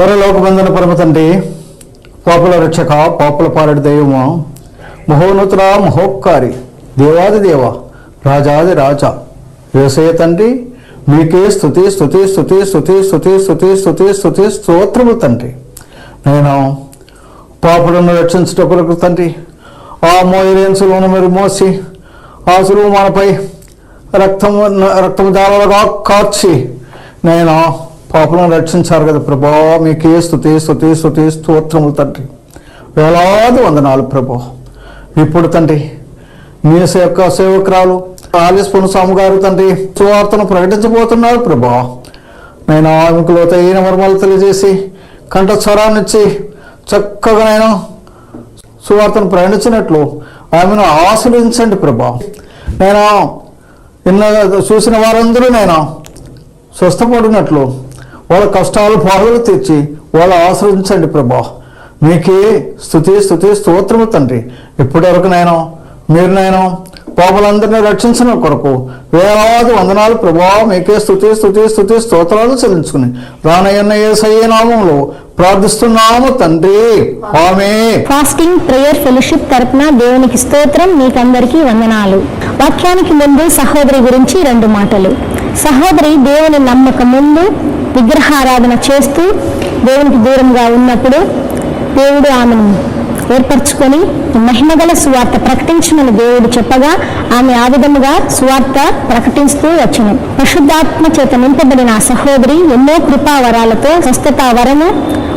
పరలోకబంధన పరమ తండ్రి, పాపుల రక్షక, పాపుల పాలడి దైవమా, మహోన్నతుల మహోపకారి, దేవాది దేవ, రాజాది రాజా, యేసయ్య తండ్రి, మీకే స్తుతి స్తుతి స్తుతి స్తుతి స్తుతి స్తుతి స్తుతి స్తుతి స్తోత్రము తండ్రి. నేను పాపులను రక్షించటకు తండ్రి, ఆ మోయలేని సులువును మీరు మోసి, ఆ సులువు మనపై రక్తము దారాలుగా కార్చి నేను పాపులను రక్షించారు కదా ప్రభా. మీకే స్తుతి స్తుతి స్తుతి స్తోత్రములు తండ్రి. వేలాది వందనాలు ప్రభా. ఇప్పుడు తండ్రి మీ యొక్క సేవకురాలు ఆలిస్పూన్ స్వామి గారు తండ్రి సువార్తను ప్రకటించబోతున్నారు ప్రభా. నేను ఆమెకు లోతైన మర్మాలు తెలియజేసి కంఠస్వరాన్నిచ్చి చక్కగా నేను సువార్తను ప్రకటించినట్లు ఆమెను ఆశీర్వదించండి ప్రభా. నేను చూసిన వారందరూ నేను స్వస్థపడినట్లు వాళ్ళ కష్టాలు బాధలు తీర్చి వాళ్ళు ఆశ్రయించండి ప్రభా. మీకే స్తుతి స్తుతి స్తోత్రము తండ్రి. ఇప్పటివరకు మీరు పాపులందరినీ రక్షించిన కొరకు వేలాది వందనాలు ప్రభా. మీకే స్తుతి స్తుతి స్తుతి స్తోత్రాలు చెల్లించుకుని రానయ్యన్న యేసయ్య నామములో ప్రార్థిస్తున్నాము తండ్రి, ఆమేన్. ఫాస్టింగ్ ప్రేయర్ ఫెలోషిప్ తరపున దేవునికి స్తోత్రం. మీకందరికీ వందనాలు. వాక్యానికి ముందు సహోదరి గురించి 2 మాటలు. సహోదరి దేవుని నమ్మక ముందు విగ్రహారాధన చేస్తూ దేవునికి దూరంగా ఉన్నప్పుడు దేవుడు ఆమెను ఏర్పరచుకొని మహిమగల సువార్త ప్రకటించమని దేవుడు చెప్పగా ఆమె ఆ విధముగా సువార్త ప్రకటిస్తూ వచ్చును. పరిశుద్ధాత్మ చేత నింపబడిన ఆ సహోదరి ఎన్నో కృపా వరాలతో స్వస్థత వరము,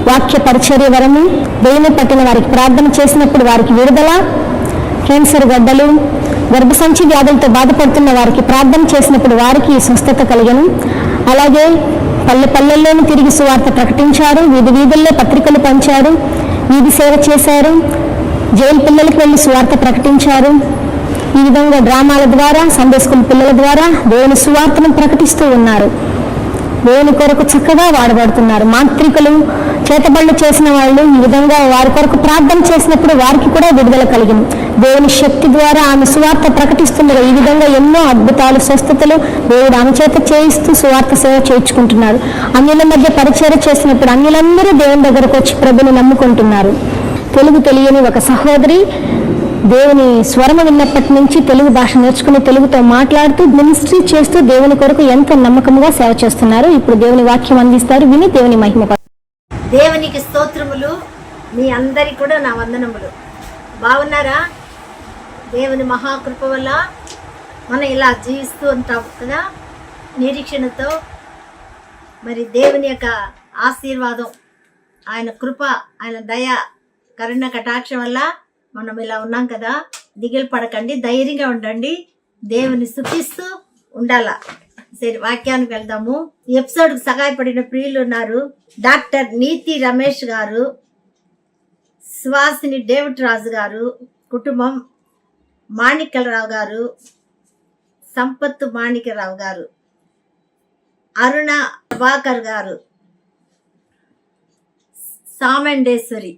వాక్య పరిచర్య వరము, దేవుని పట్టిన వారికి ప్రార్థన చేసినప్పుడు వారికి విడుదల, క్యాన్సర్ గడ్డలు, గర్భసంచి వ్యాధులతో బాధపడుతున్న వారికి ప్రార్థన చేసినప్పుడు వారికి స్వస్థత కలిగను. అలాగే పల్లెల్లోనూ తిరిగి సువార్త ప్రకటించారు, వీధి వీధుల్లో పత్రికలు పంచారు, వీధి సేవ చేశారు, జైలు పిల్లలకు వెళ్ళి సువార్త ప్రకటించారు. ఈ విధంగా డ్రామాల ద్వారా, సండే స్కూల్ పిల్లల ద్వారా దేవుని సువార్తను ప్రకటిస్తూ ఉన్నారు. దేవుని కొరకు చక్కగా వాడబడుతున్నారు. మాంత్రికులు, చేతబళ్ళు చేసిన వాళ్ళు ఈ విధంగా వారి కొరకు ప్రార్థన చేసినప్పుడు వారికి కూడా విడుదల కలిగింది. దేవుని శక్తి ద్వారా ఆమె సువార్త ప్రకటిస్తున్నారు. ఈ విధంగా ఎన్నో అద్భుతాలు, స్వస్థతలు దేవుడు ఆమె చేత చేయిస్తూ సువార్త సేవ చేయించుకుంటున్నారు. అన్యుల మధ్య పరిచర్య చేసినప్పుడు అన్యులందరూ దేవుని దగ్గరకు వచ్చి ప్రభుని నమ్ముకుంటున్నారు. తెలుగు తెలియని ఒక సహోదరి దేవుని స్వరము విన్నప్పటి నుంచి తెలుగు భాష నేర్చుకుని తెలుగుతో మాట్లాడుతూ మినిస్ట్రీ చేస్తూ దేవుని కొరకు ఎంతో నమ్మకంగా సేవ చేస్తున్నారు. ఇప్పుడు దేవుని వాక్యం అందిస్తారు, విని దేవుని మహిమ. దేవునికి స్తోత్రములు. మీ అందరికి కూడా నా వందనములు. బాగున్నారా? దేవుని మహాకృప వల్ల మనం ఇలా జీవిస్తూ ఉంటాం కదా, నిరీక్షణతో. మరి దేవుని యొక్క ఆశీర్వాదం, ఆయన కృప, ఆయన దయ, కరుణ కటాక్షం వల్ల మనం ఇలా ఉన్నాం కదా. దిగులు పడకండి, ధైర్యంగా ఉండండి, దేవుని స్తుతిస్తూ ఉండాలా. సరే, వాక్యానికి వెళ్దాము. ఈ ఎపిసోడ్కి సహాయపడిన ప్రియులు ఉన్నారు. డాక్టర్ నీతి రమేష్ గారు, సువాసిని డేవిడ్ రాజు గారు కుటుంబం, మాణిక్యరావు గారు, సంపత్తు మాణిక్యరావు గారు, అరుణ ప్రభాకర్ గారు, సామండేశ్వరి.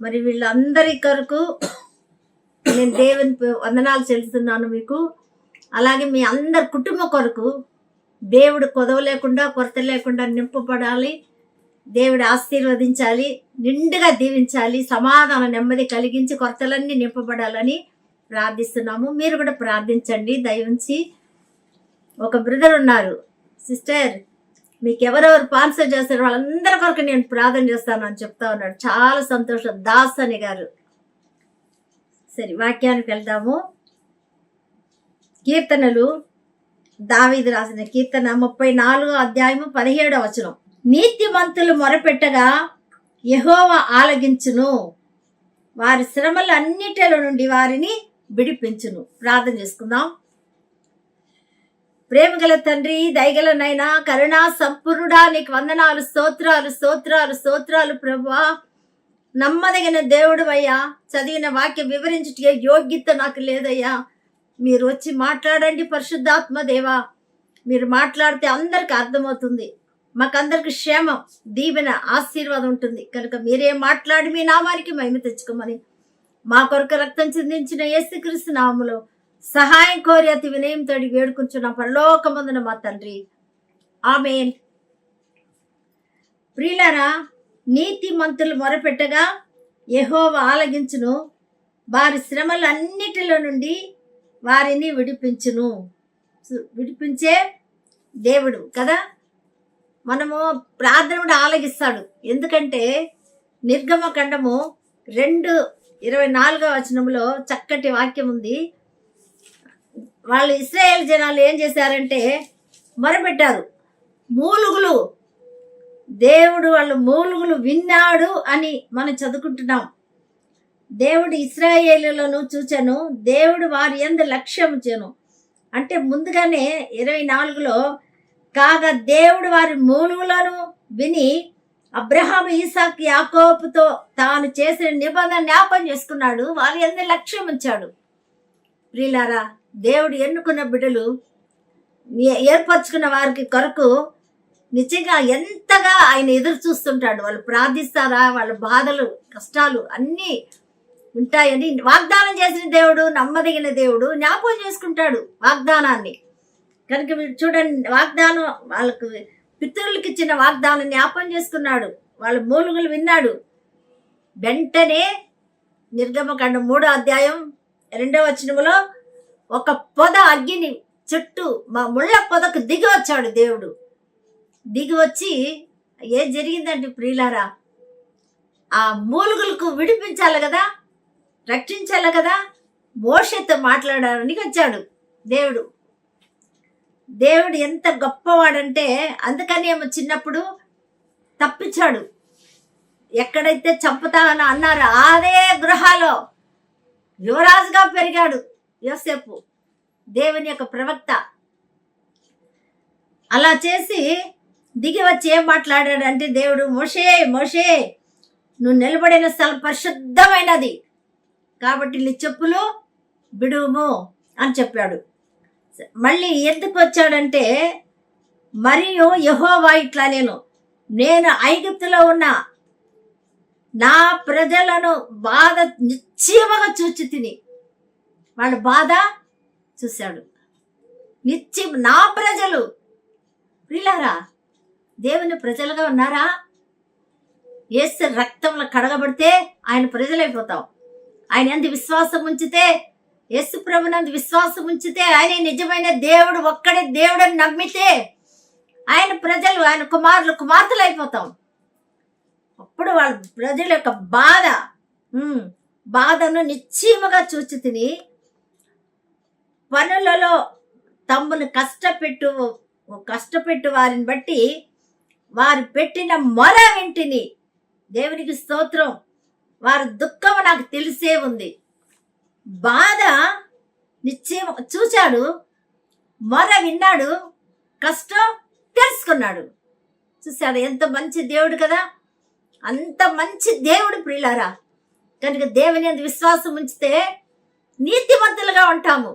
మరి వీళ్ళందరి కొరకు నేను దేవుని వందనాలు చెల్లిస్తున్నాను మీకు. అలాగే మీ అందరి కుటుంబం కొరకు దేవుడు కొదవ లేకుండా, కొరత లేకుండా నింపబడాలి, దేవుడు ఆశీర్వదించాలి, నిండుగా దీవించాలి, సమాధానం నెమ్మది కలిగించి కొరతలన్నీ నింపబడాలని ప్రార్థిస్తున్నాము. మీరు కూడా ప్రార్థించండి దయవుంచి. ఒక బ్రదర్ ఉన్నారు, సిస్టర్ మీకు ఎవరెవరు స్పాన్సర్ చేస్తారు వాళ్ళందరి కొరకు నేను ప్రార్థన చేస్తాను అని చెప్తా ఉన్నాడు. చాలా సంతోషం. దాస్ అని గారు. సరే, వాక్యానికి వెళ్దాము. కీర్తనలు, దావీదు రాసిన కీర్తన 34 అధ్యాయము 17వ వచనం. నీతిమంతులు మొరపెట్టగా యెహోవా ఆలకించును, వారి శ్రమలన్నిటిలో నుండి వారిని విడిపించును. ప్రార్థన చేసుకుందాం. ప్రేమగల తండ్రి, దయగల నైనా, కరుణా సంపూర్ణుడా, నీకు వందనాలు, స్తోత్రాలు స్తోత్రాలు స్తోత్రాలు ప్రభువా. నమ్మదగిన దేవుడు అయ్యా. చదివిన వాక్యం వివరించే యోగ్యత నాకు లేదయ్యా. మీరు వచ్చి మాట్లాడండి పరిశుద్ధాత్మ దేవా. మీరు మాట్లాడితే అందరికి అర్థమవుతుంది, మాకందరికి క్షేమం, దీవెన, ఆశీర్వాదం ఉంటుంది. కనుక మీరే మాట్లాడి మీ నామానికి మహిమ తెచ్చుకోమని మా కొరకు రక్తం చిందించిన యేసుక్రీస్తు నామములో సహాయం కోరి అతి వినయంతో వేడుకుంటున్న పరలోకమందున మా తండ్రి, ఆమేన్. ప్రియులారా, నీతిమంతులు మొరపెట్టగా యెహోవా ఆలకించును, వారి శ్రమలన్నిటిలో నుండి వారిని విడిపించే దేవుడు కదా. మనము ప్రార్థన కూడా ఆలకిస్తాడు. ఎందుకంటే నిర్గమకాండము 2:24 చక్కటి వాక్యం ఉంది. వాళ్ళు ఇశ్రాయేల్ జనాలు ఏం చేశారంటే మొరపెట్టారు. మూలుగులు, దేవుడు వాళ్ళ మూలుగులు విన్నాడు అని మనం చదువుకుంటున్నాం. దేవుడు ఇశ్రాయేలులను చూచెను, దేవుడు వారి యందు లక్ష్యముంచెను. అంటే ముందుగానే 24లో కాగా దేవుడు వారి మూలుగులను విని అబ్రహాము, ఇసాకు, యాకోబుతో తాను చేసిన నిబంధన జ్ఞాపకం చేసుకున్నాడు, వారి యందు లక్ష్యం ఉంచాడు. ప్రియులారా, దేవుడు ఎన్నుకున్న బిడ్డలు, ఏర్పరచుకున్న వారికి కొరకు నిజంగా ఎంతగా ఆయన ఎదురు చూస్తుంటాడు. వాళ్ళు ప్రార్థిస్తారా, వాళ్ళ బాధలు కష్టాలు అన్నీ ఉంటాయని వాగ్దానం చేసిన దేవుడు, నమ్మదగిన దేవుడు, జ్ఞాపకం చేసుకుంటాడు వాగ్దానాన్ని. కనుక మీరు చూడండి, వాగ్దానం వాళ్ళకు పితరులకు ఇచ్చిన వాగ్దానం జ్ఞాపకం చేసుకున్నాడు, వాళ్ళ మూలుగులు విన్నాడు. వెంటనే నిర్గమకాండం 3:2 ఒక పొద అగ్గిని చుట్టూ మా ముళ్ళ పొదకు దిగి వచ్చాడు దేవుడు. దిగి వచ్చి ఏం జరిగిందంటే ప్రియులారా, ఆ మూలుగులకు విడిపించాలి కదా, రక్షించాలి కదా, మోషేతో మాట్లాడడానికి వచ్చాడు దేవుడు. దేవుడు ఎంత గొప్పవాడంటే అందుకని ఏమో చిన్నప్పుడు తప్పించాడు. ఎక్కడైతే చంపుతానని అన్నారో అదే గృహాలో యువరాజుగా పెరిగాడు యోసేపు, దేవుని యొక్క ప్రవక్త. అలా చేసి దిగి వచ్చి ఏం మాట్లాడాడంటే దేవుడు, మోషే మోషే, నువ్వు నిలబడిన స్థలం పరిశుద్ధమైనది కాబట్టి నీ చెప్పులు బిడుము అని చెప్పాడు. మళ్ళీ ఎందుకు వచ్చాడంటే, మరియు యెహోవా ఇట్లా నేను ఐగుప్తులో ఉన్న నా ప్రజలను బాధ నిశ్చయముగా చూచి తిని, వాళ్ళ బాధ చూశాడు. నిత్యం నా ప్రజలు, ప్రియులారా, దేవుని ప్రజలుగా ఉన్నారా? యేసు రక్తంలో కడగబడితే ఆయన ప్రజలైపోతాం. ఆయన యందు విశ్వాసం ఉంచితే, యేసు ప్రభునందు విశ్వాసం ఉంచితే, ఆయన నిజమైన దేవుడు, ఒక్కడే దేవుడని నమ్మితే ఆయన ప్రజలు, ఆయన కుమారులు, కుమార్తెలు అయిపోతాం. అప్పుడు వాళ్ళ ప్రజల యొక్క బాధను నిశ్చయముగా చూచి తిని, పనులలో తమ్మును కష్టపెట్టు వారిని బట్టి వారు పెట్టిన మొర వింటిని. దేవునికి స్తోత్రం. వారి దుఃఖం నాకు తెలిసే ఉంది. బాధ నిశ్చయం చూశాడు, మొర విన్నాడు, కష్టం తెలుసుకున్నాడు. చూశాడు, ఎంత మంచి దేవుడు కదా, అంత మంచి దేవుడు ప్రియులారా. కనుక దేవుని యందు విశ్వాసం ఉంచితే నీతిమంతులుగా ఉంటాము.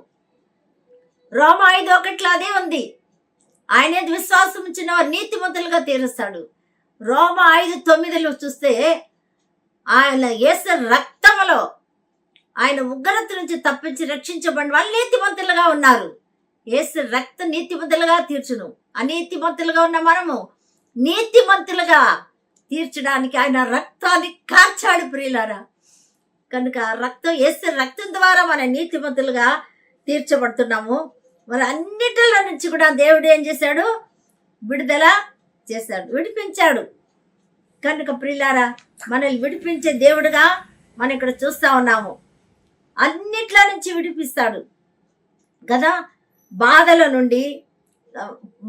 రోమా 5:1 అదే ఉంది. ఆయన యందు విశ్వాసం ఉంచిన వారు నీతిమంతులుగా తీరుస్తాడు. రోమా 5:9 చూస్తే, ఆయన యేసు రక్తములో ఆయన ఉగ్రత నుంచి తప్పించి రక్షించబడిన వాళ్ళు నీతిమంతులుగా ఉన్నారు. యేసు రక్తం నీతిమంతులుగా తీర్చును. అనీతిమంతులుగా ఉన్న మనము నీతిమంతులుగా తీర్చడానికి ఆయన రక్తాన్ని కార్చాడు ప్రియులారా. కనుక రక్తం, యేసు రక్తం ద్వారా మన నీతిమంతులుగా తీర్చబడుతున్నాము. మరి అన్నిటిలో నుంచి కూడా దేవుడు ఏం చేశాడు? విడుదల చేశాడు, విడిపించాడు. కనుక ప్రియులారా, మనల్ని విడిపించే దేవుడుగా మనం ఇక్కడ చూస్తా ఉన్నాము. అన్నిట్లో నుంచి విడిపిస్తాడు కదా. బాధల నుండి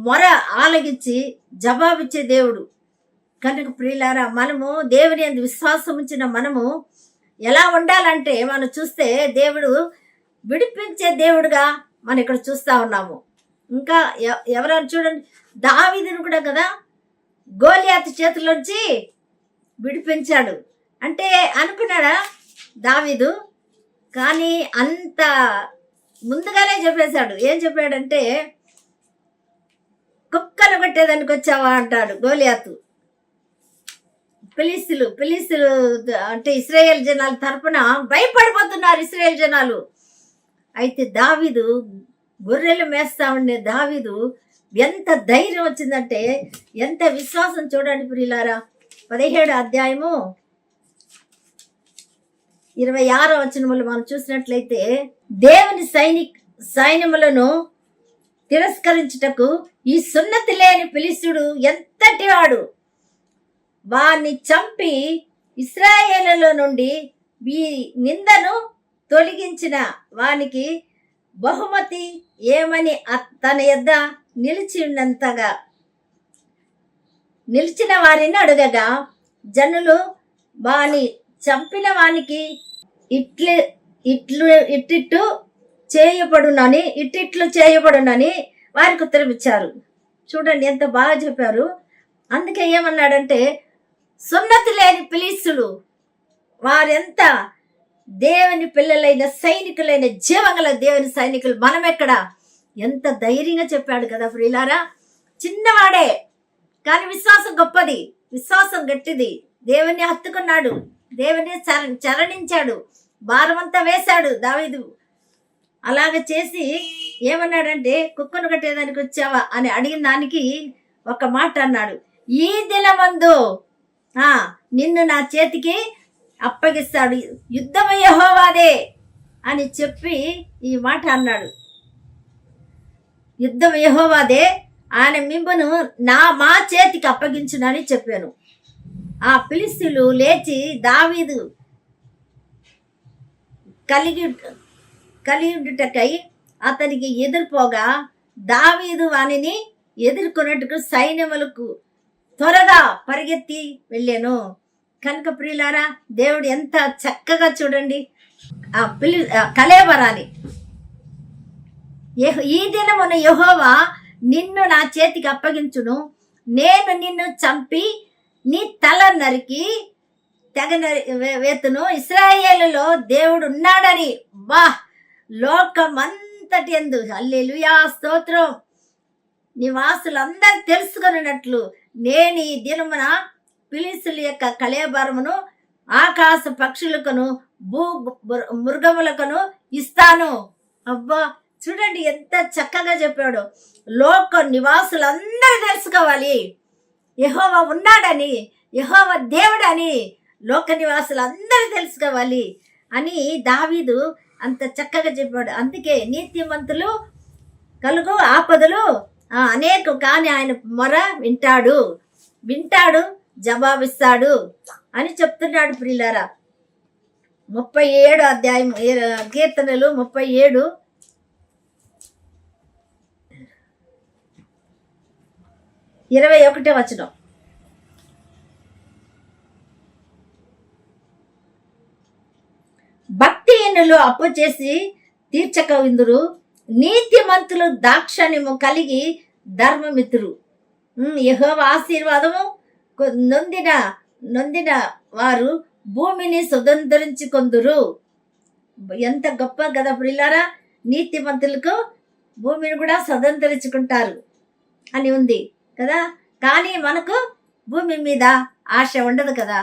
మొర ఆలగించి జవాబిచ్చే దేవుడు. కనుక ప్రియులారా, మనము దేవుని యందు విశ్వాసం ఉంచిన మనము ఎలా ఉండాలంటే, మనం చూస్తే దేవుడు విడిపించే దేవుడుగా మనం ఇక్కడ చూస్తా ఉన్నాము. ఇంకా ఎవరైనా చూడండి, దావీదును కూడా కదా గోలియాతు చేతిలోంచి విడిపించాడు. అంటే అనుకున్నాడా దావీదు? కానీ అంత ముందుగానే చెప్పేశాడు. ఏం చెప్పాడంటే, కుక్కను కొట్టేదానికి వచ్చావా అంటాడు గోలియాతు. ఫిలిస్తీయులు అంటే ఇశ్రాయేల్ జనాల తరపున భయపడిపోతున్నారు ఇశ్రాయేల్ జనాలు. అయితే దావీదు, గొర్రెలు మేస్తా ఉండే దావీదు ఎంత ధైర్యం వచ్చిందంటే, ఎంత విశ్వాసం చూడండి ప్రియులారా. 17 అధ్యాయము 26 వచనములు మనం చూసినట్లయితే, దేవుని సైన్యములను తిరస్కరించుటకు ఈ సున్నతి లేని ఫిలిష్తీయుడు ఎంతటి వాడు, వాణ్ణి చంపి ఇశ్రాయేలులో నుండి ఈ నిందను తొలగించిన వానికి బహుమతి ఏమని తన యొద్ద నిలిచిన వారిని అడగగా, జనులు వాని చంపిన వానికి ఇట్టిట్లు చేయబడునని వారికి ఉత్తరమిచ్చారు. చూడండి ఎంత బాగా చెప్పారు. అందుకే ఏమన్నాడంటే, సున్నతి లేని ఫిలిష్తీయులు వారెంత దేవుని పిల్లలైన సైనికులైన జీవగల దేవుని సైనికులు మనమెక్కడ, ఎంత ధైర్యంగా చెప్పాడు కదా ప్రియులారా. చిన్నవాడే కానీ విశ్వాసం గొప్పది, విశ్వాసం గట్టిది. దేవుని హత్తుకున్నాడు, దేవుని చరణించాడు, భారమంతా వేశాడు దావీదు. అలాగ చేసి ఏమన్నాడంటే, కుక్కను కట్టేదానికి వచ్చావా అని అడిగిన దానికి ఒక మాట అన్నాడు, ఈ దినమందు నిన్ను నా చేతికి అప్పగిస్తాడు, యుద్ధము యెహోవాదే అని చెప్పి ఈ మాట అన్నాడు. యుద్ధం యెహోవాదే, ఆయన మిమ్మును మా చేతికి అప్పగించునని చెప్పాను. ఆ ఫిలిష్తీయులు లేచి దావీదు కలియుటకై అతనికి ఎదురుపోగా, దావీదు వానిని ఎదుర్కొన్నట్టుకు సైన్యములకు త్వరగా పరిగెత్తి వెళ్ళాను. కనుక ప్రియులారా, దేవుడు ఎంత చక్కగా చూడండి కళేబరాన్ని, ఈ దినమున యెహోవా నిన్ను నా చేతికి అప్పగించును, నేను నిన్ను చంపి నీ తల నరికి వేతును, ఇశ్రాయేలులో దేవుడు ఉన్నాడని లోకమంతటి యందు హల్లెలూయా స్తోత్రం నివాసులందరూ తెలుసుకొనున్నట్లు నేను ఈ దినమున ఫిలిష్తీయుల యొక్క కళేబరమును ఆకాశ పక్షులకును భూ మృగములకును ఇస్తాను. అబ్బా చూడండి ఎంత చక్కగా చెప్పాడు. లోక నివాసులందరూ తెలుసుకోవాలి యెహోవా ఉన్నాడని, యెహోవా దేవుడని లోక నివాసులందరూ తెలుసుకోవాలి అని దావీదు అంత చక్కగా చెప్పాడు. అందుకే నీతిమంతులు కలుగు ఆపదలు అనేక, కానీ ఆయన మొర వింటాడు జవాబిస్తాడు అని చెప్తున్నాడు ప్రియులారా. 37 అధ్యాయం కీర్తనలు 37 21 వచనం. భక్తిహీనులు అప్పు చేసి తీర్చక విందురు, నీతిమంతులు దాక్షణ్యము కలిగి ధర్మమిత్రులు. యెహోవా ఆశీర్వాదము నొందిన వారు భూమిని స్వతంత్రించుకొందురు. ఎంత గొప్ప కదా ప్రియులారా. నీతిమంతులకు భూమిని కూడా స్వతంత్రించుకుంటారు అని ఉంది కదా. కానీ మనకు భూమి మీద ఆశ ఉండదు కదా.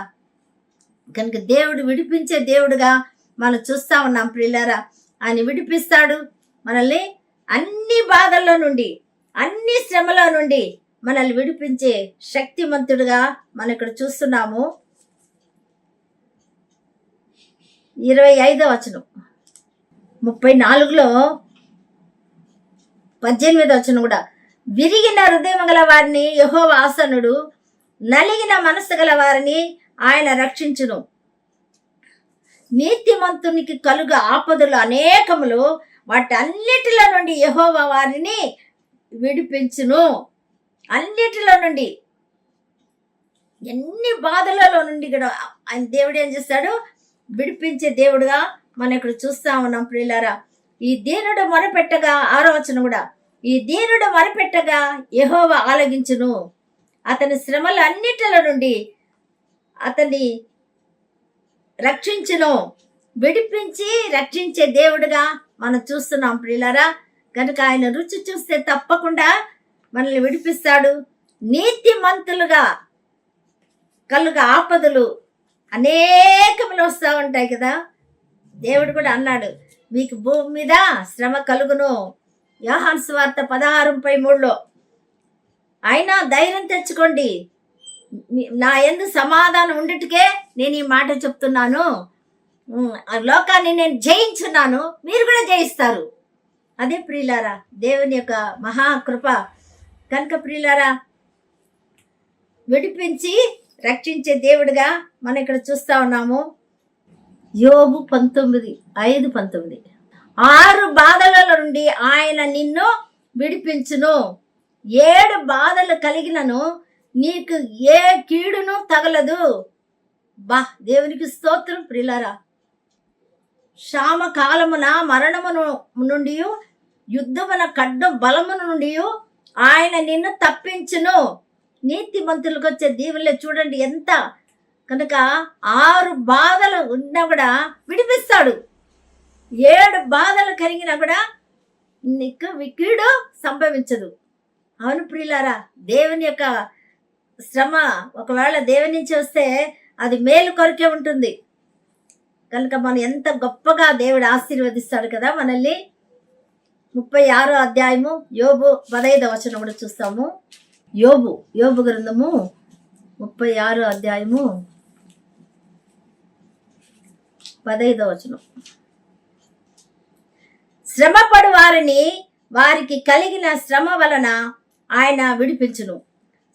కనుక దేవుడు విడిపించే దేవుడుగా మనం చూస్తా ఉన్నాం ప్రియులారా. ఆయన విడిపిస్తాడు మనల్ని అన్ని బాధల్లో నుండి, అన్ని శ్రమలో నుండి మనల్ని విడిపించే శక్తిమంతుడుగా మనం ఇక్కడ చూస్తున్నాము. 25వ వచనం, 34లో 18వ వచనం కూడా, విరిగిన హృదయం గల వారిని యెహోవా ఆసనుడు, నలిగిన మనసు గల వారిని ఆయన రక్షించును. నీతిమంతునికి కలుగు ఆపదలు అనేకములు, వాటన్నిటిలో నుండి యెహోవా వారిని విడిపించును. అన్నిటిలో నుండి, ఎన్ని బాధలలో నుండి కూడా ఆయన దేవుడు ఏం చేస్తాడు, విడిపించే దేవుడుగా మనం ఇక్కడ చూస్తా ఉన్నాం ప్రియులారా. ఈ దీనుడు మొరపెట్టగా 6వ వచనం కూడా, ఈ దీనుడు మొరపెట్టగా యెహోవా ఆలకించును, అతని శ్రమల అన్నిటిలో నుండి అతన్ని రక్షించును. విడిపించి రక్షించే దేవుడుగా మనం చూస్తున్నాం ప్రియులారా. కనుక ఆయన రుచి చూస్తే తప్పకుండా మనల్ని విడిపిస్తాడు. నీతిమంతులుగా కలుగు ఆపదలు అనేకములు వస్తూ ఉంటాయి కదా. దేవుడు కూడా అన్నాడు, మీకు భూమి మీద శ్రమ కలుగును. యోహాను సువార్త 16:33లో అయినా ధైర్యం తెచ్చుకోండి. నా యందు సమాధానం ఉండుటకే నేను ఈ మాట చెప్తున్నాను. ఆ లోకాన్ని నేను జయించున్నాను, మీరు కూడా జయిస్తారు. అదే ప్రియులారా దేవుని యొక్క మహాకృప. కనుక ప్రియులారా, విడిపించి రక్షించే దేవుడిగా మనం ఇక్కడ చూస్తా ఉన్నాము. యోబు 19:5-19. 6 బాధల నుండి ఆయన నిన్ను విడిపించును, 7 బాధలు కలిగినను నీకు ఏ కీడును తగలదు. దేవునికి స్తోత్రం ప్రియులారా. క్షామ కాలమున మరణమును నుండి, యుద్ధమున ఖడ్గ బలమును నుండి ఆయన నిన్ను తప్పించును. నీతిమంతులకు వచ్చే దీవెనలే చూడండి ఎంత. కనుక 6 బాధలు ఉన్నా కూడా విడిపిస్తాడు. 7 బాధలు కలిగినా కూడా నీకు కీడు సంభవించదు. అవును ప్రియులారా, దేవుని యొక్క శ్రమ ఒకవేళ దేవుని నుంచి వస్తే అది మేలు కొరకే ఉంటుంది. కనుక మనం ఎంత గొప్పగా దేవుడు ఆశీర్వదిస్తాడు కదా మనల్ని. 36వ అధ్యాయము యోబు 15వ వచనం కూడా చూస్తాము. యోబు గ్రంథము 36వ అధ్యాయము 15వ వచనం. శ్రమపడు వారిని వారికి కలిగిన శ్రమ వలన ఆయన విడిపించును.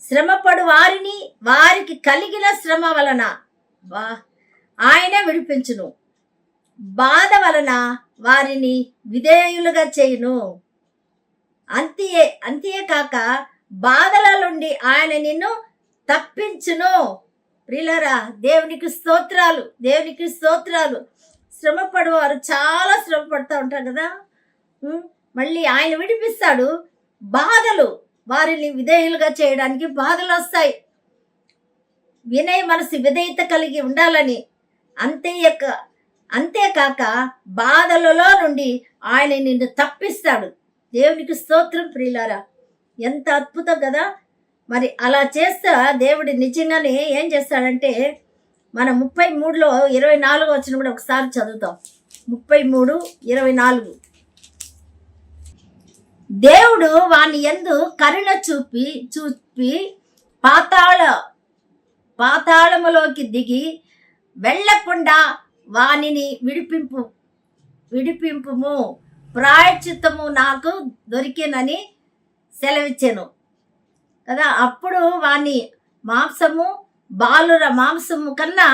శ్రమపడు వారిని వారికి కలిగిన శ్రమ వలన ఆయన విడిపించును. బాధ వలన వారిని విధేయులుగా చేయును. అంతేకాక బాధల నుండి ఆయన నిన్ను తప్పించును. ప్రియులారా, దేవునికి స్తోత్రాలు, దేవునికి స్తోత్రాలు. శ్రమపడు వారు చాలా శ్రమ పడుతూ ఉంటారు కదా. మళ్ళీ ఆయన విడిపిస్తాడు. బాధలు వారిని విధేయులుగా చేయడానికి బాధలు వస్తాయి. వినయ మనసు విధేయత కలిగి ఉండాలని. అంతేకాక బాధలలో నుండి ఆయన నిన్ను తప్పిస్తాడు. దేవునికి స్తోత్రం ప్రియులారా, ఎంత అద్భుతం కదా. మరి అలా చేస్తా దేవుడు నిజంగానే ఏం చేస్తాడంటే, మన 33లో 24 వచ్చిన కూడా ఒకసారి చదువుతాం. 33:24. దేవుడు వాని యందు కరుణ చూపి పాతాళములోకి దిగి వెళ్ళకుండా వానిని విడిపింపుము, ప్రాయశ్చిత్తము నాకు దొరికినని సెలవిచ్చాను కదా. అప్పుడు వాని మాంసము బాలుర మాంసము కన్నా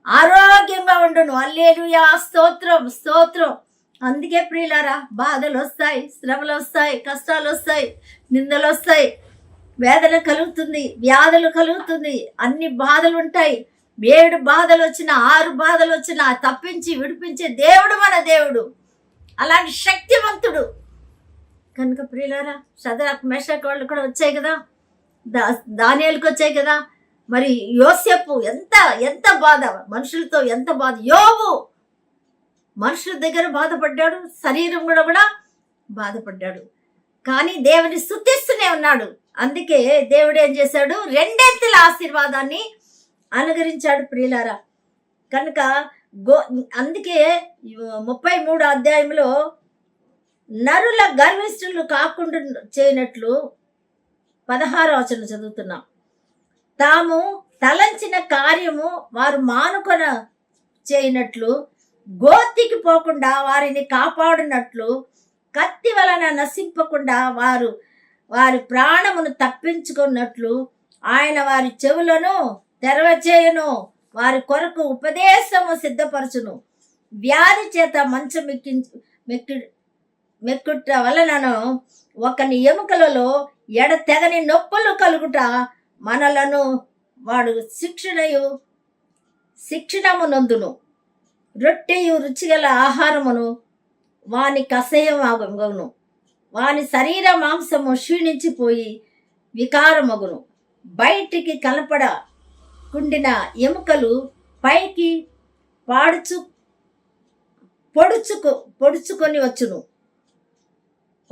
ఆరోగ్యంగా ఉండును. హల్లెలూయా, స్తోత్రం స్తోత్రం. అందుకే ప్రియులారా, బాధలు వస్తాయి, శ్రమలు వస్తాయి, కష్టాలు వస్తాయి, నిందలు వస్తాయి, వేదన కలుగుతుంది, వ్యాధులు కలుగుతుంది, అన్ని బాధలు ఉంటాయి. 7 బాధలు వచ్చినా 6 బాధలు వచ్చినా తప్పించి విడిపించే దేవుడు మన దేవుడు. అలాంటి శక్తివంతుడు. కనుక ప్రియులారా, షద్రక్ మేషక్ వాళ్ళు కూడా వచ్చాయి కదా, దానియేలుకి వచ్చాయి కదా. మరి యోసేపు ఎంత బాధ, మనుషులతో ఎంత బాధ. యోబు మనుషుల దగ్గర బాధపడ్డాడు, శరీరం కూడా బాధపడ్డాడు, కానీ దేవుని స్తుతిస్తూనే ఉన్నాడు. అందుకే దేవుడు ఏం చేశాడు, 2 ఆశీర్వాదాన్ని అనుగ్రహించాడు ప్రియులారా. కనుక అందుకే 33వ అధ్యాయంలో నరుల గర్విష్ఠులు కాకుండా చేయనట్లు 16వ వచనం చదువుతున్నాం. తాము తలంచిన కార్యము వారు మానుకొన చేయనట్లు, గోతికి పోకుండా వారిని కాపాడినట్లు, కత్తి వలన నశింపకుండా వారి ప్రాణమును తప్పించుకున్నట్లు ఆయన వారి చెవులను తెరవచేయును, వారి కొరకు ఉపదేశము సిద్ధపరచును. వ్యాధి చేత మంచం మెక్కుట వలనను ఒకని ఎముకలలో ఎడతెగని నొప్పులు కలుగుట మనలను వాడు శిక్షణము నందును. రొట్టెయు రుచిగల ఆహారమును వాని కషయమగును. వాని శరీర మాంసము క్షీణించిపోయి వికారమగును. బయటికి కనపడకుండిన ఎముకలు పైకి పొడుచుకొని వచ్చును.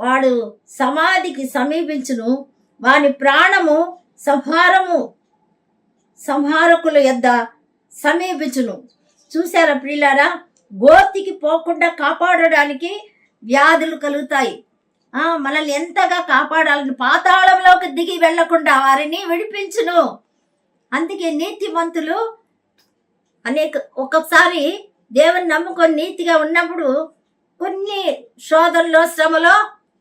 వాడు సమాధికి సమీపించును. వాని ప్రాణము సంహారకుల యొద్ద సమీపించును. చూసారా ప్రియులారా, గోతికి పోకుండా కాపాడడానికి వ్యాధులు కలుగుతాయి. మనల్ని ఎంతగా కాపాడాలని, పాతాళంలోకి దిగి వెళ్లకుండా వారిని విడిపించును. అందుకే నీతిమంతులు ఒక్కొక్కసారి దేవుని నమ్ముకొని నీతిగా ఉన్నప్పుడు కొన్ని శోధనలో, శ్రమలో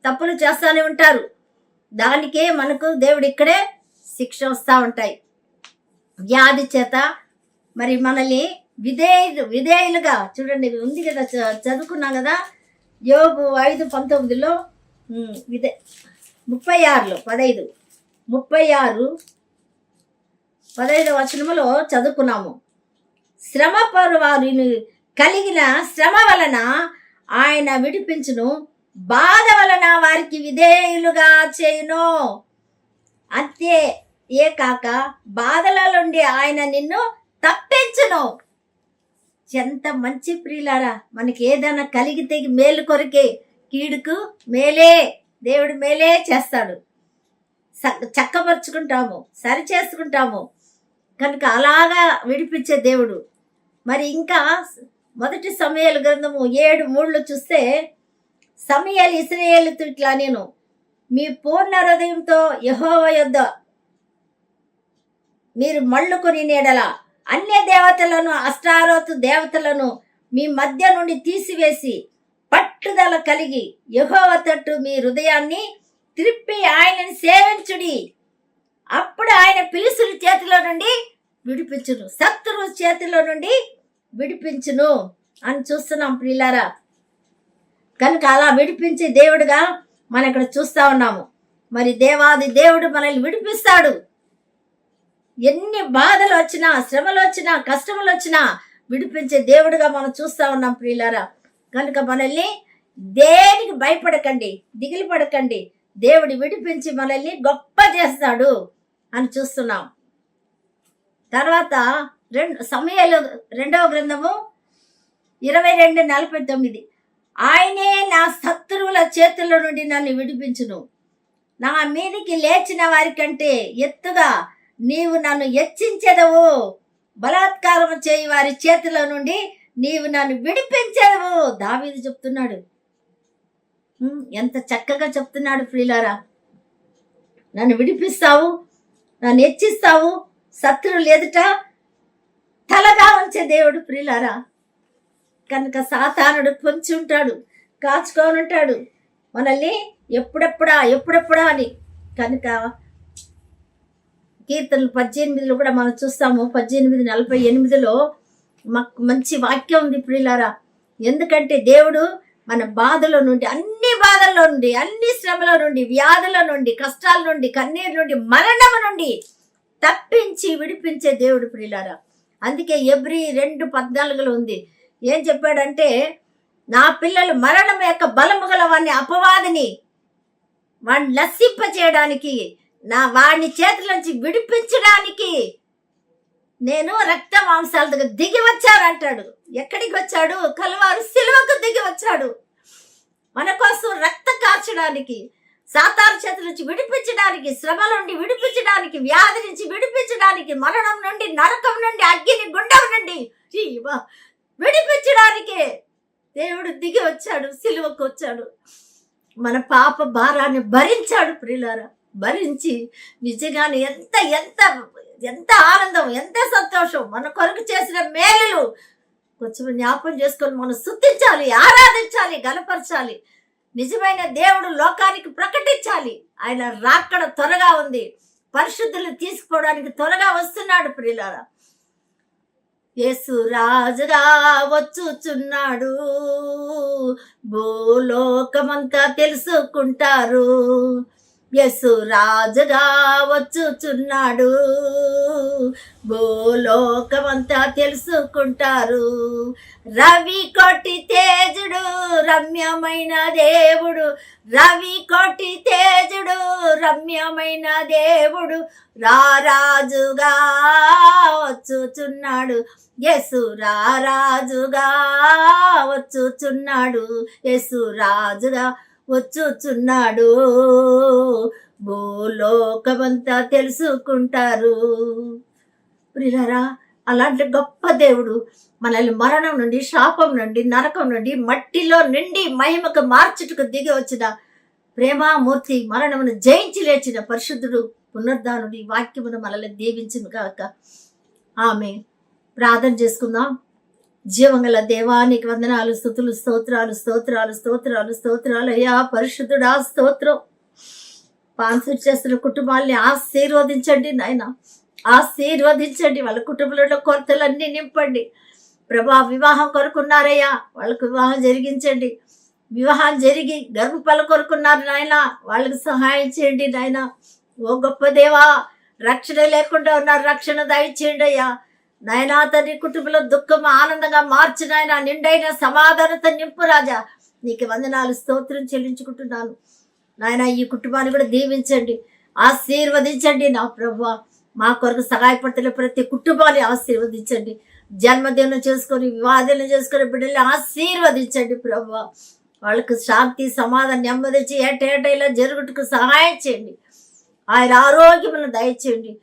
తప్పులు చేస్తూనే ఉంటారు. దానికే మనకు దేవుడు ఇక్కడే శిక్ష వస్తూ ఉంటాయి. వ్యాధి చేత మరి మనల్ని విధేయులుగా చూడండి, ఉంది కదా, చదువుకున్నాం కదా, యోబు 5:19 36 వచనములో చదువుకున్నాము. శ్రమ పరువారిని కలిగిన శ్రమ వలన ఆయన విడిపించును, బాధ వలన వారికి విధేయులుగా చేయును. అంతే ఏ కాక బాధల నుండి ఆయన నిన్ను తప్పించును. ఎంత మంచి ప్రియులారా, మనకి ఏదైనా కలిగితే మేలు కొరకే, కీడుకు మేలే, దేవుడు మేలే చేస్తాడు. చక్కపరుచుకుంటాము, సరి చేసుకుంటాము కనుక అలాగా విడిపించే దేవుడు. మరి ఇంకా 1 సమూయేలు గ్రంథము 7:3 చూస్తే, సమూయేలు ఇశ్రాయేలుతో ఇట్లా, నేను మీ పూర్ణ హృదయంతో యెహోవా యొద్ద మీరు మళ్ళుకొని నీడల అన్య దేవతలను, అష్టారోతు దేవతలను మీ మధ్య నుండి తీసివేసి పట్టుదల కలిగి యెహోవా తట్టు మీ హృదయాన్ని త్రిప్పి ఆయనని సేవించుడి. అప్పుడు ఆయన పిలుసుల చేతిలో నుండి విడిపించును, శత్రువు చేతిలో నుండి విడిపించును అని చూస్తున్నాం ప్రియులారా. కనుక అలా విడిపించే దేవుడుగా మనం ఇక్కడ చూస్తా ఉన్నాము. మరి దేవాది దేవుడు మనల్ని విడిపిస్తాడు. ఎన్ని బాధలు వచ్చినా, శ్రమలు వచ్చినా, కష్టములు వచ్చినా విడిపించే దేవుడుగా మనం చూస్తా ఉన్నాం ప్రియులారా. కనుక మనల్ని దేనికి భయపడకండి, దిగులు పడకండి, దేవుడు విడిపించి మనల్ని గొప్ప చేస్తాడు అని చూస్తున్నాం. తర్వాత సమూయేలు 2వ గ్రంథము 22:49, ఆయనే నా శత్రువుల చేతుల నుండి నన్ను విడిపించును, నా మీదికి లేచిన వారి కంటే ఎత్తుగా నీవు నన్ను హెచ్చించెదవు, బలాత్కారం చేయి వారి చేతుల నుండి నీవు నన్ను విడిపించెదవు. దావీదు చెప్తున్నాడు. ఎంత చక్కగా చెప్తున్నాడు ప్రియులారా. నన్ను విడిపిస్తావు, నన్ను హెచ్చిస్తావు, శత్రువులు ఎదుట తలగా ఉంచే దేవుడు ప్రియులారా. కనుక సాతానుడు పొంచి ఉంటాడు, కాచుకొని ఉంటాడు మనల్ని ఎప్పుడెప్పుడా అని. కనుక కీర్తనలు 18లో కూడా మనం చూస్తాము. 18:48 మాకు మంచి వాక్యం ఉంది ప్రియులారా. ఎందుకంటే దేవుడు మన బాధల నుండి, అన్ని బాధల్లో నుండి, అన్ని శ్రమల నుండి, వ్యాధుల నుండి, కష్టాల నుండి, కన్నీరు నుండి, మరణం నుండి తప్పించి విడిపించే దేవుడు ప్రియులారా. అందుకే ఎబ్రీ 2:14 ఉంది. ఏం చెప్పాడంటే, నా పిల్లలు మరణం యొక్క బలము గల వాడిని, అపవాదిని వాడిని నశింపచేయడానికి, వాడిని చేతుల విడిపించడానికి నేను రక్త మాంసాల దగ్గర దిగి వచ్చానంటాడు. ఎక్కడికి వచ్చాడు? కల్వారు సిలువకు దిగి వచ్చాడు. మన కోసం రక్త కార్చడానికి, సాతాను చేతుల నుంచి విడిపించడానికి, శ్రమ నుండి విడిపించడానికి, వ్యాధి నుంచి విడిపించడానికి, మరణం నుండి, నరకం నుండి, అగ్ని గుండం నుండి విడిపించడానికే దేవుడు దిగి వచ్చాడు, సిలువకు వచ్చాడు. మన పాప భారాన్ని భరించాడు ప్రియులారా. భరించి నిజంగానే ఎంత ఎంత ఎంత ఆనందం, ఎంత సంతోషం. మన కొరకు చేసిన మేలులు కొంచెం జ్ఞాపం చేసుకొని మనం స్తుతించాలి, ఆరాధించాలి, గణపరచాలి. నిజమైన దేవుడు లోకానికి ప్రకటించాలి. ఆయన రాకడ త్వరగా ఉంది, పరిశుద్ధులు తీసుకుపోవడానికి త్వరగా వస్తున్నాడు ప్రియులారా. యేసు రాజుగా వచ్చుచున్నాడు, భూలోకమంతా తెలుసుకుంటారు. యేసు రాజుగా వచ్చుచున్నాడు, భూలోకమంతా తెలుసుకుంటారు. రవి కోటి తేజుడు రమ్యమైన దేవుడు, రవి కోటి తేజుడు రమ్యమైన దేవుడు రారాజుగా వచ్చుచున్నాడు. యేసు రారాజుగా వచ్చుచున్నాడు, యేసు రాజుగా వచ్చుచున్నాడు, భూలోకమంతా తెలుసుకుంటారు. ప్రియులారా, అలాంటి గొప్ప దేవుడు మనల్ని మరణం నుండి, శాపం నుండి, నరకం నుండి, మట్టిలో నుండి మహిమకు మార్చుటకు దిగి వచ్చిన ప్రేమామూర్తి, మరణమును జయించి లేచిన పరిశుద్ధుడు, పునరుద్ధానుడి వాక్యమును మనల్ని దీవించును గాక. ఆమె ప్రార్థన చేసుకుందాం. జీవంగల దేవానికి వందనాలు, స్తుతులు, స్తోత్రాలు, స్తోత్రాలు, స్తోత్రాలు, స్తోత్రాలు అయ్యా. పరిశుద్ధుడా స్తోత్రం. స్పాన్సర్ చేస్తున్న కుటుంబాల్ని ఆశీర్వదించండి నాయన, ఆశీర్వదించండి. వాళ్ళ కుటుంబంలో కొరతలన్నీ నింపండి ప్రభా. వివాహం కొరుకున్నారయ్యా, వాళ్ళకు వివాహం జరిగించండి. వివాహం జరిగి గర్భఫలం కొరుకున్నారు నాయన, వాళ్ళకి సహాయం చేయండి నాయన. ఓ గొప్ప దేవా, రక్షణ లేకుండా ఉన్నారు, రక్షణ దయచేయండి అయ్యా నాయనా. తండ్రి కుటుంబంలో దుఃఖం ఆనందంగా మార్చి నాయన, నిండైన సమాధానత నింపు రాజా. నీకు వందనాలు, స్తోత్రం చెల్లించుకుంటున్నాను నాయన. ఈ కుటుంబాన్ని కూడా దీవించండి, ఆశీర్వదించండి నా ప్రభువా. మా కొరకు సహాయపడుతున్న ప్రతి కుటుంబాన్ని ఆశీర్వదించండి. జన్మదినం చేసుకొని, వివాహాలను చేసుకొని బిడ్డల్ని ఆశీర్వదించండి ప్రభువా. వాళ్ళకు శాంతి, సమాధానం, నెమ్మదించి ఏటేట ఇలా జరుగుటకు సహాయం చేయండి. ఆయన ఆరోగ్యమును దయచేయండి.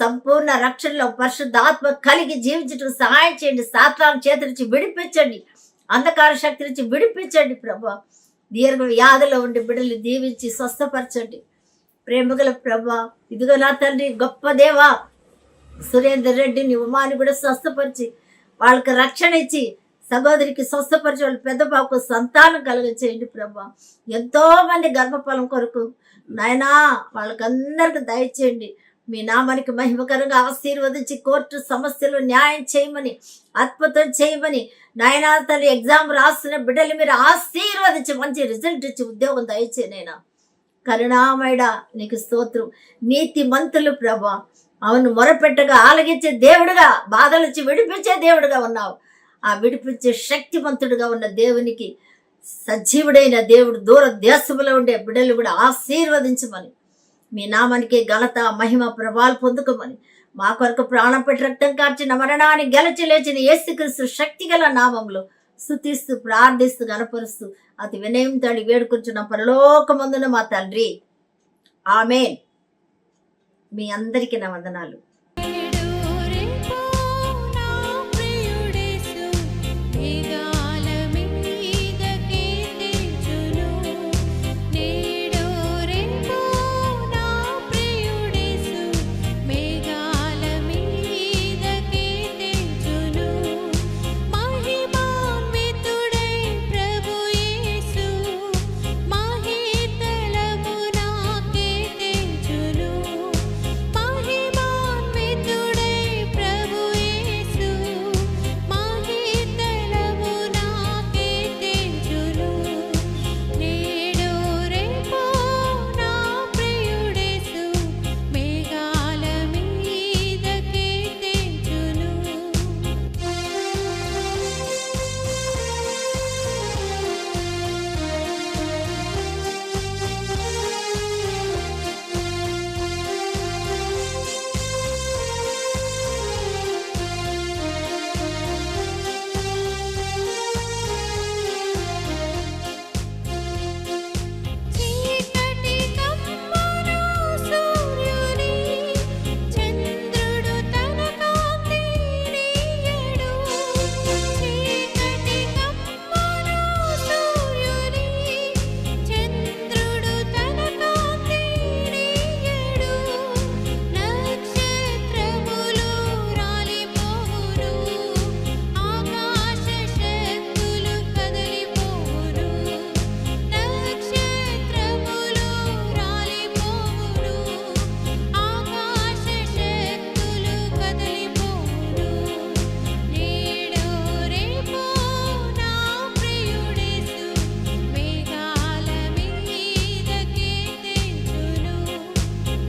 సంపూర్ణ రక్షణలో పరిశుద్ధాత్మ కలిగి జీవించటకు సహాయం చేయండి. సాతాను చేతి నుంచి విడిపించండి, అంధకార శక్తి నుంచి విడిపించండి ప్రభా. దీర్ఘ వ్యాధిలో ఉండి బిడ్డల్ని దీవించి స్వస్థపరచండి ప్రేమగల ప్రభా. ఇదిగో నా తండ్రి గొప్ప దేవా, సురేందర్ రెడ్డిని, ఉమాని కూడా స్వస్థపరిచి వాళ్ళకి రక్షణ ఇచ్చి సహోదరికి స్వస్థపరిచి వాళ్ళ పెద్ద బాబుకు సంతానం కలుగచేయండి ప్రభా. ఎంతో మంది గర్భఫలం కొరకు నాయనా వాళ్ళకందరికి దయచేయండి. మీ నామానికి మహిమకరంగా ఆశీర్వదించి కోర్టు సమస్యలు న్యాయం చేయమని, అద్భుతం చేయమని నాయనా తల్లి. ఎగ్జామ్ రాస్తున్న బిడ్డలు మీరు ఆశీర్వదించి మంచి రిజల్ట్ ఇచ్చి ఉద్యోగం దయచేయనైనా. కరుణామయుడా నీకు స్తోత్రం. నీతి మంతులు ప్రభా, అవును మొరపెట్టగా ఆలగించే దేవుడుగా, బాధల నుంచి విడిపించే దేవుడుగా ఉన్నావు. ఆ విడిపించే శక్తివంతుడుగా ఉన్న దేవునికి, సజీవుడైన దేవుడు దూర దేశంలో ఉండే బిడ్డలు కూడా ఆశీర్వదించమని, మీ నామానికి ఘనత, మహిమ, ప్రభావాలు పొందుకోమని, మా కొరకు ప్రాణం పెట్టి రక్తం కార్చిన మరణాన్ని గెలిచి లేచిన యేసుక్రీస్తు శక్తిగల నామంలో స్తుతిస్తూ ప్రార్థిస్తూ గణపరుస్తూ అతి వినయంతో వేడుకుంటున్న పరలోకమందున మా తండ్రి. ఆమేన్. మీ అందరికీ నా వందనాలు.